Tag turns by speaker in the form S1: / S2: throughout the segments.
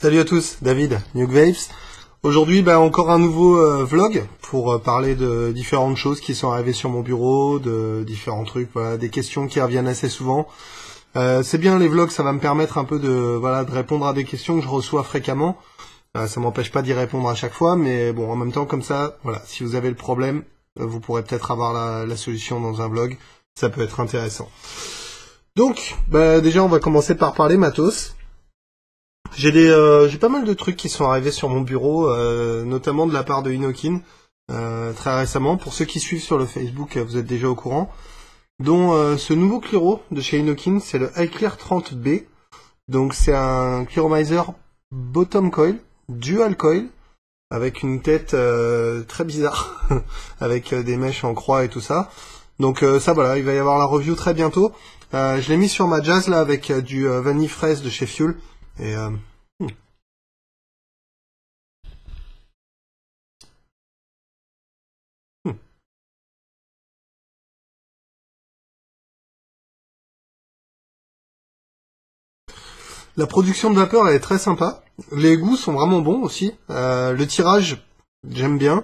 S1: Salut à tous, David, NukeVapes. Aujourd'hui, encore un nouveau vlog pour parler de différentes choses qui sont arrivées sur mon bureau, de différents trucs, voilà, des questions qui reviennent assez souvent. C'est bien les vlogs, ça va me permettre un peu de répondre à des questions que je reçois fréquemment. Ça m'empêche pas d'y répondre à chaque fois, mais bon, en même temps, comme ça, voilà, si vous avez le problème, vous pourrez peut-être avoir la solution dans un vlog. Ça peut être intéressant. Donc, déjà, on va commencer par parler matos. J'ai pas mal de trucs qui sont arrivés sur mon bureau, notamment de la part de Inokin, très récemment. Pour ceux qui suivent sur le Facebook, vous êtes déjà au courant. Dont ce nouveau Cliro de chez Inokin, c'est le iClear 30B. Donc c'est un Cliromizer bottom coil, dual coil, avec une tête très bizarre, avec des mèches en croix et tout ça. Donc ça voilà, il va y avoir la review très bientôt. Je l'ai mis sur ma Jazz là avec du vanille fraise de chez Fuel. Et La production de vapeur elle est très sympa. Les goûts sont vraiment bons aussi. Le tirage, j'aime bien.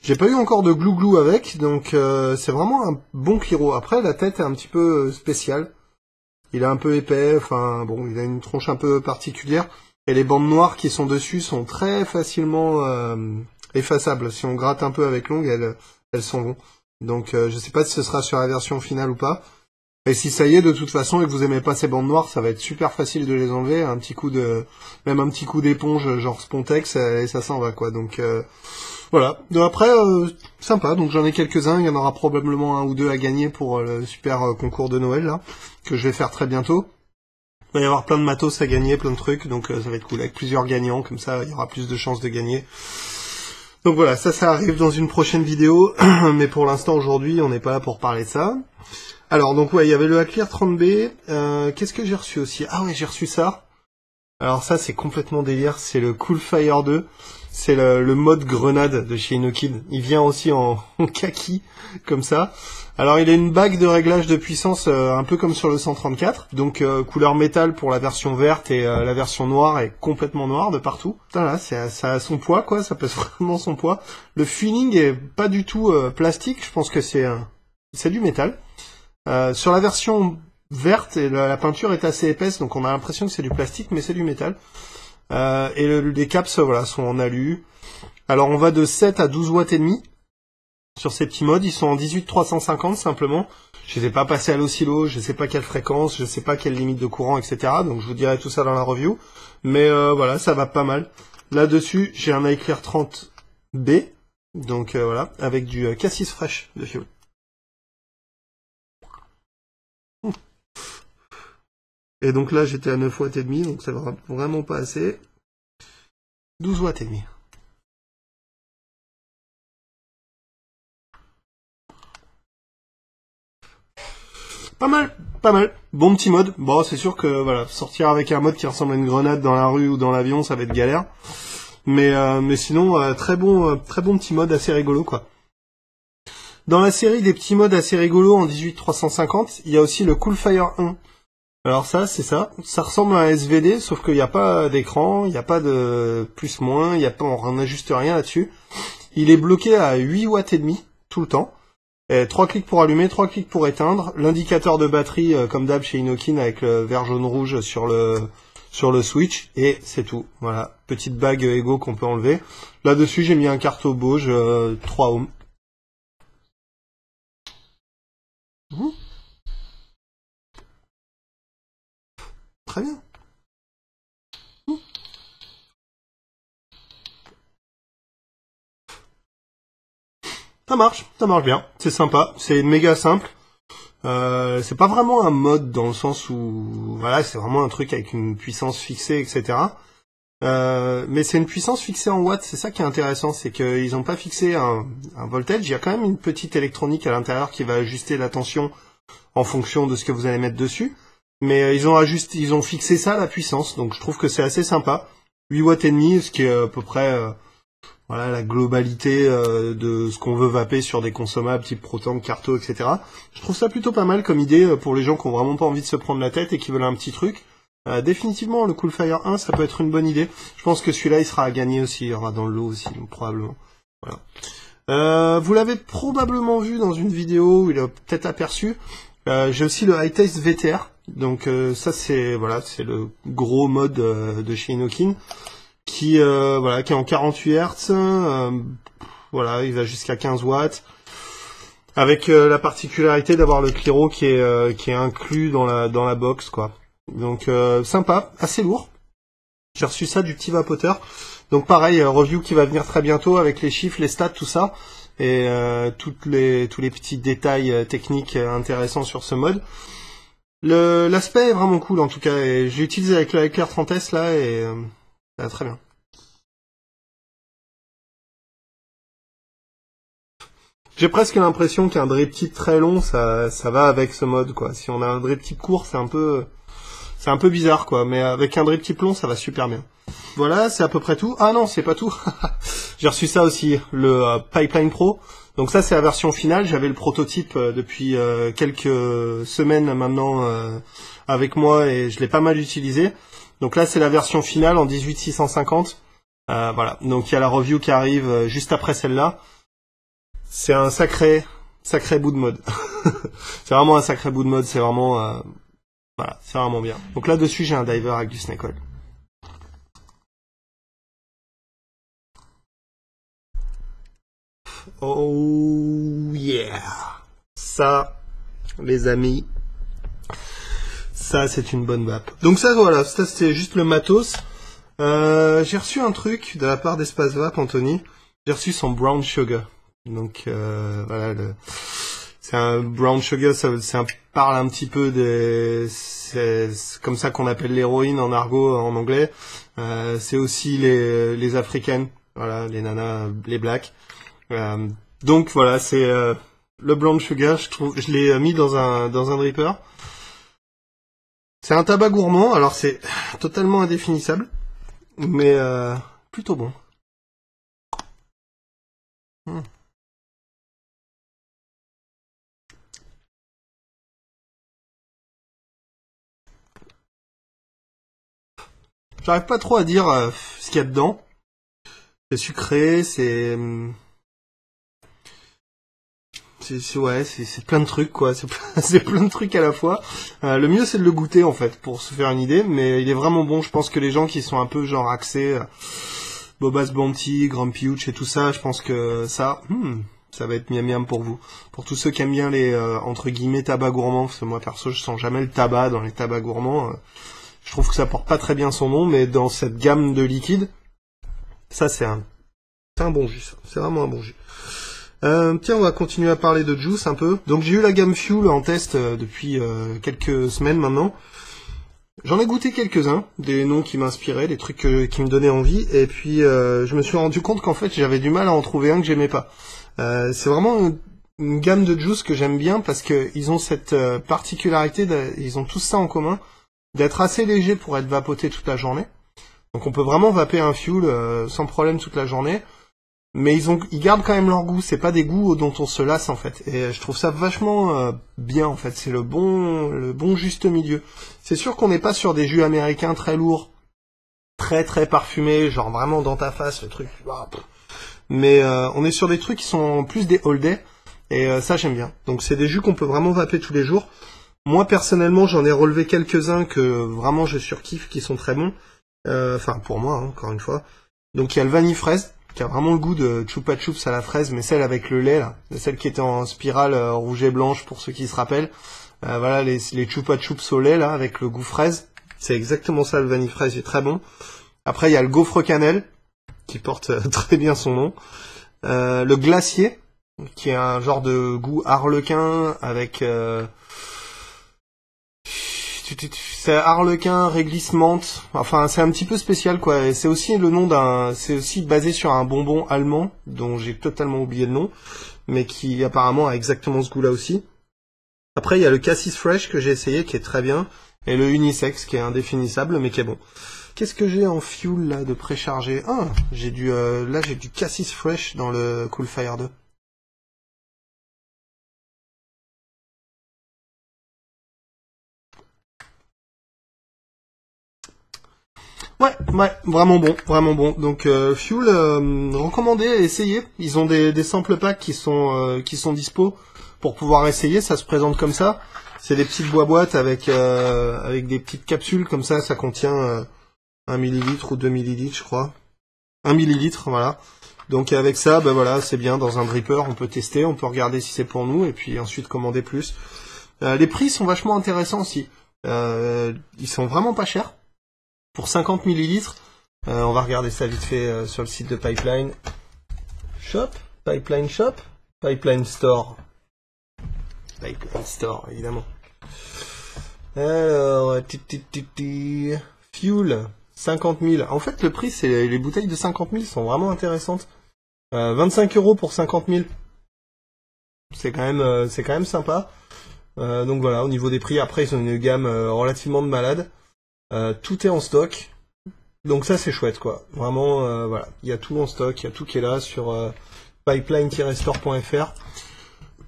S1: J'ai pas eu encore de glou-glou avec, donc c'est vraiment un bon Cliro. Après, la tête est un petit peu spéciale. Il est un peu épais, enfin bon, il a une tronche un peu particulière. Et les bandes noires qui sont dessus sont très facilement effaçables. Si on gratte un peu avec l'ongle, elles sont longues. Donc je sais pas si ce sera sur la version finale ou pas. Et si ça y est, de toute façon, et que vous aimez pas ces bandes noires, ça va être super facile de les enlever. Même un petit coup d'éponge, genre Spontex, et ça s'en va, quoi. Donc, voilà. Donc après, sympa. Donc j'en ai quelques-uns. Il y en aura probablement un ou deux à gagner pour le super concours de Noël, là, que je vais faire très bientôt. Il va y avoir plein de matos à gagner, plein de trucs, donc ça va être cool. Avec plusieurs gagnants, comme ça, il y aura plus de chances de gagner. Donc voilà, ça arrive dans une prochaine vidéo. Mais pour l'instant, aujourd'hui, on n'est pas là pour parler de ça. Alors donc ouais, il y avait le iClear 30B. Qu'est-ce que j'ai reçu aussi? Ah ouais, j'ai reçu ça. Alors ça c'est complètement délire, c'est le Coolfire 2. C'est le mode grenade de chez Inokin. Il vient aussi en kaki, comme ça. Alors il a une bague de réglage de puissance un peu comme sur le 134. Donc couleur métal pour la version verte et la version noire est complètement noire de partout. Putain là, ça a son poids quoi, ça pèse vraiment son poids. Le feeling est pas du tout plastique, je pense que c'est du métal. Sur la version verte, la peinture est assez épaisse, donc on a l'impression que c'est du plastique, mais c'est du métal. Et les caps, voilà, sont en alu. Alors on va de 7 à 12 watts et demi sur ces petits modes. Ils sont en 18-350 simplement. Je les ai pas passés à l'oscillo, je sais pas quelle fréquence, je sais pas quelle limite de courant, etc. Donc je vous dirai tout ça dans la review. Mais voilà, ça va pas mal. Là-dessus, j'ai un iClear 30B, donc voilà, avec du cassis fraîche de Fuel. Et donc là, j'étais à 9 watts et demi, donc ça va vraiment pas assez. 12 watts et demi. Pas mal, pas mal. Bon petit mode. Bon, c'est sûr que voilà, sortir avec un mode qui ressemble à une grenade dans la rue ou dans l'avion, ça va être galère. Mais sinon, très bon petit mode assez rigolo quoi. Dans la série des petits modes assez rigolos en 18-350, il y a aussi le Coolfire 1. Alors ça, c'est ça. Ça ressemble à un SVD, sauf qu'il n'y a pas d'écran, il n'y a pas de plus-moins, on n'ajuste rien là-dessus. Il est bloqué à 8 watts et demi, tout le temps. 3 clics pour allumer, 3 clics pour éteindre. L'indicateur de batterie, comme d'hab chez Inokin, avec le vert jaune rouge sur le switch. Et c'est tout. Voilà. Petite bague Ego qu'on peut enlever. Là-dessus, j'ai mis un carton Bauge, 3 ohms. Très bien. Ça marche bien. C'est sympa, c'est méga simple. C'est pas vraiment un mode dans le sens où, voilà, c'est vraiment un truc avec une puissance fixée, etc. Mais c'est une puissance fixée en watts, c'est ça qui est intéressant, c'est qu'ils n'ont pas fixé un voltage, il y a quand même une petite électronique à l'intérieur qui va ajuster la tension en fonction de ce que vous allez mettre dessus. Mais ils ont fixé ça, la puissance, donc je trouve que c'est assez sympa. 8 watts et demi, ce qui est à peu près voilà la globalité de ce qu'on veut vaper sur des consommables type Proton, Carto, etc. Je trouve ça plutôt pas mal comme idée pour les gens qui ont vraiment pas envie de se prendre la tête et qui veulent un petit truc. Définitivement, le Coolfire 1, ça peut être une bonne idée. Je pense que celui-là, il sera à gagner aussi, il y aura dans le lot aussi, donc, probablement. Voilà. Vous l'avez probablement vu dans une vidéo, il a peut-être aperçu. J'ai aussi le High-Taste VTR, donc ça c'est voilà, c'est le gros mode de chez Inokin, qui voilà, qui est en 48 Hz. Voilà, il va jusqu'à 15 watts. Avec la particularité d'avoir le Cliro qui est inclus dans la box, quoi. Donc sympa, assez lourd. J'ai reçu ça du petit vapoteur. Donc pareil, review qui va venir très bientôt avec les chiffres, les stats, tout ça. Et tous les petits détails techniques intéressants sur ce mode. L'aspect est vraiment cool en tout cas. Et j'ai utilisé avec le Éclair 30S là et ça va très bien. J'ai presque l'impression qu'un drip tip très long, ça va avec ce mode, quoi. Si on a un drip tip court, c'est un peu bizarre, quoi. Mais avec un drip tip long, ça va super bien. Voilà, c'est à peu près tout. Ah non, c'est pas tout. J'ai reçu ça aussi, le Pipeline Pro. Donc ça, c'est la version finale. J'avais le prototype depuis quelques semaines maintenant avec moi et je l'ai pas mal utilisé. Donc là, c'est la version finale en 18650. Voilà. Donc il y a la review qui arrive juste après celle-là. C'est un sacré bout de mode. C'est vraiment un sacré bout de mode, c'est vraiment voilà, c'est vraiment bien. Donc là-dessus, j'ai un diver avec du snake oil. Oh yeah. Ça, les amis, ça c'est une bonne vape. Donc ça voilà, ça c'était juste le matos. J'ai reçu un truc de la part d'Espace Vape, Anthony. J'ai reçu son brown sugar. Donc voilà, c'est un brown sugar, ça parle un petit peu c'est comme ça qu'on appelle l'héroïne en argot en anglais. C'est aussi les africaines, voilà, les nanas, les blacks. Donc voilà, c'est le brown sugar. Je l'ai mis dans un dripper. C'est un tabac gourmand, alors c'est totalement indéfinissable, mais plutôt bon. J'arrive pas trop à dire ce qu'il y a dedans. C'est sucré, c'est ouais, c'est plein de trucs quoi. C'est plein de trucs à la fois. Le mieux c'est de le goûter en fait pour se faire une idée, mais il est vraiment bon. Je pense que les gens qui sont un peu genre axés Bobas Bounty, Grumpy Hooch et tout ça, je pense que ça va être miam miam pour vous. Pour tous ceux qui aiment bien les entre guillemets tabac gourmands, parce que moi perso je sens jamais le tabac dans les tabacs gourmands. Je trouve que ça porte pas très bien son nom, mais dans cette gamme de liquides, ça c'est un bon jus. C'est vraiment un bon jus. Tiens, on va continuer à parler de juice un peu. Donc j'ai eu la gamme Fuel en test depuis quelques semaines maintenant. J'en ai goûté quelques-uns, des noms qui m'inspiraient, des trucs qui me donnaient envie, et puis je me suis rendu compte qu'en fait j'avais du mal à en trouver un que j'aimais pas. C'est vraiment une gamme de juice que j'aime bien parce que ils ont cette particularité, ils ont tous ça en commun, d'être assez léger pour être vapoté toute la journée. Donc on peut vraiment vaper un Fuel sans problème toute la journée. Mais ils gardent quand même leur goût, c'est pas des goûts dont on se lasse en fait. Et je trouve ça vachement bien en fait, c'est le bon juste milieu. C'est sûr qu'on n'est pas sur des jus américains très lourds, très très parfumés, genre vraiment dans ta face, le truc. Mais on est sur des trucs qui sont plus des all day, et ça j'aime bien. Donc c'est des jus qu'on peut vraiment vaper tous les jours. Moi personnellement j'en ai relevé quelques-uns que vraiment je surkiffe, qui sont très bons. Enfin pour moi, hein, encore une fois. Donc il y a le vanille fraise, qui a vraiment le goût de Chupa Chups à la fraise, mais celle avec le lait, là, celle qui était en spirale rouge et blanche, pour ceux qui se rappellent. Voilà, les Chupa Chups au lait, là, avec le goût fraise. C'est exactement ça, le vanille fraise, il est très bon. Après, il y a le gaufre cannelle, qui porte très bien son nom. Le glacier, qui est un genre de goût harlequin, avec... c'est harlequin, réglisse menthe. Enfin, c'est un petit peu spécial, quoi. Et c'est aussi le nom c'est aussi basé sur un bonbon allemand, dont j'ai totalement oublié le nom, mais qui apparemment a exactement ce goût-là aussi. Après, il y a le Cassis Fresh que j'ai essayé, qui est très bien, et le Unisex, qui est indéfinissable, mais qui est bon. Qu'est-ce que j'ai en fuel, là, de préchargé? Ah, j'ai du Cassis Fresh dans le Coolfire 2. Ouais, vraiment bon, vraiment bon. Donc Fuel, recommandé, essayez. Ils ont des sample packs qui sont dispo pour pouvoir essayer. Ça se présente comme ça. C'est des petites boîtes avec des petites capsules comme ça contient 1 millilitre ou 2 millilitres, je crois. 1 millilitre, voilà. Donc avec ça, bah voilà, c'est bien dans un dripper, on peut tester, on peut regarder si c'est pour nous et puis ensuite commander plus. Les prix sont vachement intéressants aussi. Ils sont vraiment pas chers. Pour 50 millilitres, on va regarder ça vite fait sur le site de Pipeline Shop, Pipeline Shop, Pipeline Store. Pipeline Store, évidemment. Alors, Fuel, 50 000. En fait, le prix, c'est les bouteilles de 50 000 sont vraiment intéressantes. 25 € pour 50 000. C'est quand même sympa. Donc voilà, au niveau des prix, après, ils ont une gamme relativement de malade. Tout est en stock. Donc ça, c'est chouette, quoi. Vraiment, voilà. Il y a tout en stock, il y a tout qui est là sur pipeline-store.fr.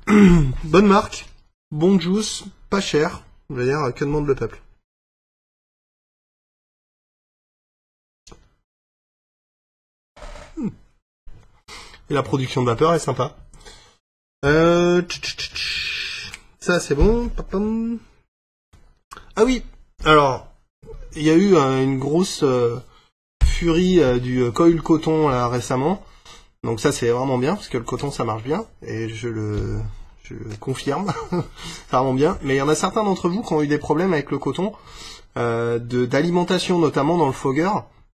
S1: Bonne marque, bon juice, pas cher. Je veux dire, que demande le peuple. Et la production de vapeur est sympa. Ça, c'est bon. Ah oui, alors, il y a eu une grosse furie du coil coton là, récemment. Donc ça, c'est vraiment bien, parce que le coton, ça marche bien. Et je le confirme. Ça vraiment bien. Mais il y en a certains d'entre vous qui ont eu des problèmes avec le coton, d'alimentation, notamment dans le fogger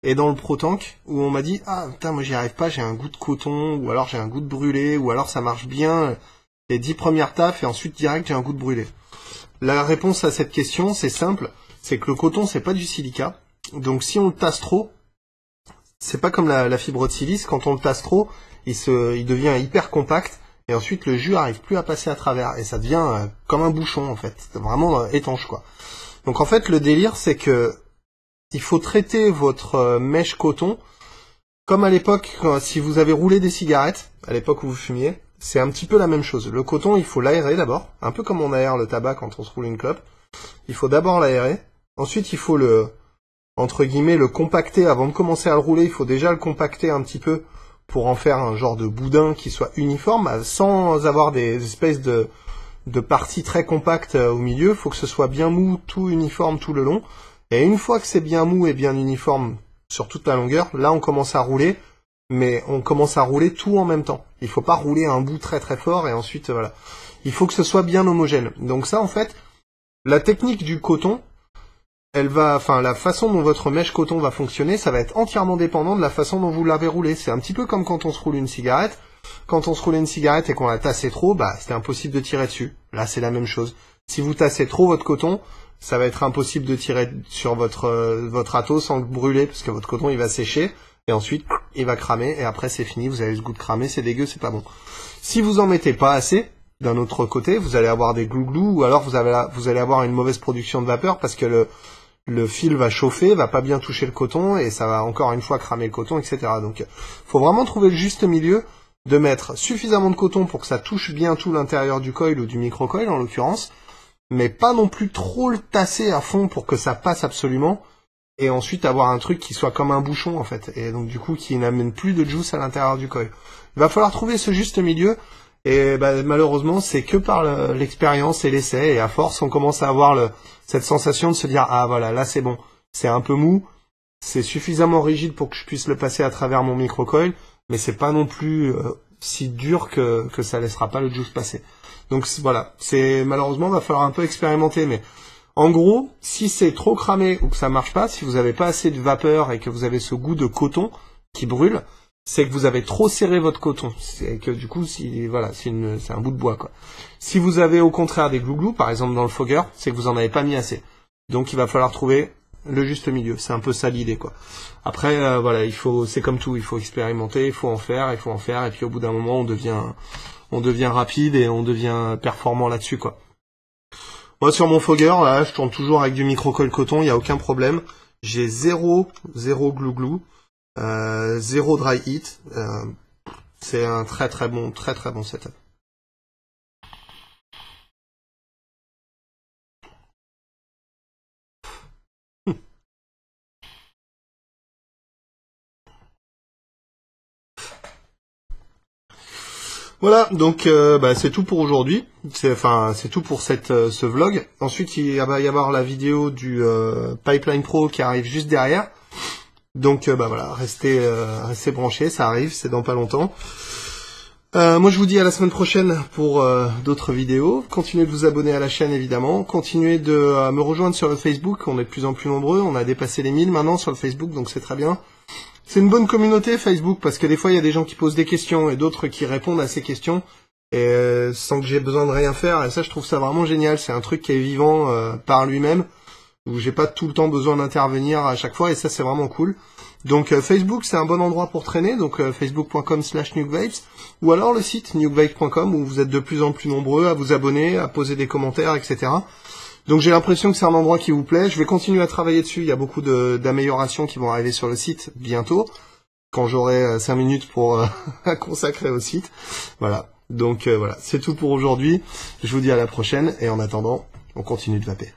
S1: et dans le pro-tank, où on m'a dit « Ah, putain, moi j'y arrive pas, j'ai un goût de coton, ou alors j'ai un goût de brûlé, ou alors ça marche bien, les 10 premières tafs, et ensuite direct j'ai un goût de brûlé. » La réponse à cette question, c'est simple, c'est que le coton, c'est pas du silica. Donc si on le tasse trop, c'est pas comme la fibre de silice, quand on le tasse trop, il devient hyper compact, et ensuite le jus arrive plus à passer à travers, et ça devient comme un bouchon en fait, c'est vraiment étanche quoi. Donc en fait le délire c'est que il faut traiter votre mèche coton comme à l'époque si vous avez roulé des cigarettes, à l'époque où vous fumiez, c'est un petit peu la même chose. Le coton il faut l'aérer d'abord, un peu comme on aère le tabac quand on se roule une clope. Il faut d'abord l'aérer, ensuite il faut entre guillemets le compacter avant de commencer à le rouler, il faut déjà le compacter un petit peu pour en faire un genre de boudin qui soit uniforme, sans avoir des espèces de parties très compactes au milieu. Il faut que ce soit bien mou, tout uniforme tout le long. Et une fois que c'est bien mou et bien uniforme sur toute la longueur, là on commence à rouler, mais on commence à rouler tout en même temps. Il faut pas rouler un bout très très fort et ensuite voilà. Il faut que ce soit bien homogène. Donc ça en fait, la technique du coton, la façon dont votre mèche coton va fonctionner, ça va être entièrement dépendant de la façon dont vous l'avez roulé. C'est un petit peu comme quand on se roule une cigarette. Quand on se roulait une cigarette et qu'on la tassait trop, bah, c'était impossible de tirer dessus. Là, c'est la même chose. Si vous tassez trop votre coton, ça va être impossible de tirer sur votre râteau sans le brûler, parce que votre coton, il va sécher, et ensuite, il va cramer, et après, c'est fini, vous avez ce goût de cramer, c'est dégueu, c'est pas bon. Si vous en mettez pas assez, d'un autre côté, vous allez avoir des glouglous, ou alors vous allez avoir une mauvaise production de vapeur, parce que le fil va chauffer, va pas bien toucher le coton, et ça va encore une fois cramer le coton, etc. Donc, faut vraiment trouver le juste milieu, de mettre suffisamment de coton pour que ça touche bien tout l'intérieur du coil ou du micro-coil en l'occurrence, mais pas non plus trop le tasser à fond pour que ça passe absolument, et ensuite avoir un truc qui soit comme un bouchon en fait, et donc du coup qui n'amène plus de juice à l'intérieur du coil. Il va falloir trouver ce juste milieu, et bah, malheureusement c'est que par l'expérience et l'essai, et à force on commence à avoir cette sensation de se dire ah voilà là c'est bon, c'est un peu mou, c'est suffisamment rigide pour que je puisse le passer à travers mon micro-coil, mais c'est pas non plus si dur que ça laissera pas le juice passer. Donc voilà, malheureusement va falloir un peu expérimenter, mais en gros, si c'est trop cramé ou que ça marche pas, si vous avez pas assez de vapeur et que vous avez ce goût de coton qui brûle, c'est que vous avez trop serré votre coton, c'est que du coup voilà, c'est un bout de bois quoi. Si vous avez au contraire des glouglous, par exemple dans le fogger, c'est que vous en avez pas mis assez. Donc il va falloir trouver le juste milieu, c'est un peu ça l'idée quoi. Après voilà, c'est comme tout, il faut expérimenter, il faut en faire, et puis au bout d'un moment on devient rapide et on devient performant là-dessus quoi. Moi sur mon fogger, là, je tourne toujours avec du micro-coil coton, il n'y a aucun problème. J'ai zéro glouglou, zéro dry heat. C'est un très très bon setup. Voilà, donc c'est tout pour aujourd'hui. C'est tout pour ce vlog. Ensuite, il va y avoir la vidéo du Pipeline Pro qui arrive juste derrière. Donc voilà, restez branchés, ça arrive, c'est dans pas longtemps. Moi je vous dis à la semaine prochaine pour d'autres vidéos. Continuez de vous abonner à la chaîne évidemment. Continuez de me rejoindre sur le Facebook, on est de plus en plus nombreux. On a dépassé les 1000 maintenant sur le Facebook, donc c'est très bien. C'est une bonne communauté Facebook parce que des fois il y a des gens qui posent des questions et d'autres qui répondent à ces questions et sans que j'ai besoin de rien faire. Et ça je trouve ça vraiment génial. C'est un truc qui est vivant par lui-même, où j'ai pas tout le temps besoin d'intervenir à chaque fois et ça c'est vraiment cool. Donc Facebook c'est un bon endroit pour traîner, donc facebook.com/nukevapes ou alors le site nukevapes.com où vous êtes de plus en plus nombreux à vous abonner, à poser des commentaires, etc. Donc j'ai l'impression que c'est un endroit qui vous plaît. Je vais continuer à travailler dessus, il y a beaucoup d'améliorations qui vont arriver sur le site bientôt, quand j'aurai 5 minutes pour consacrer au site. Voilà, donc voilà, c'est tout pour aujourd'hui. Je vous dis à la prochaine et en attendant, on continue de vaper.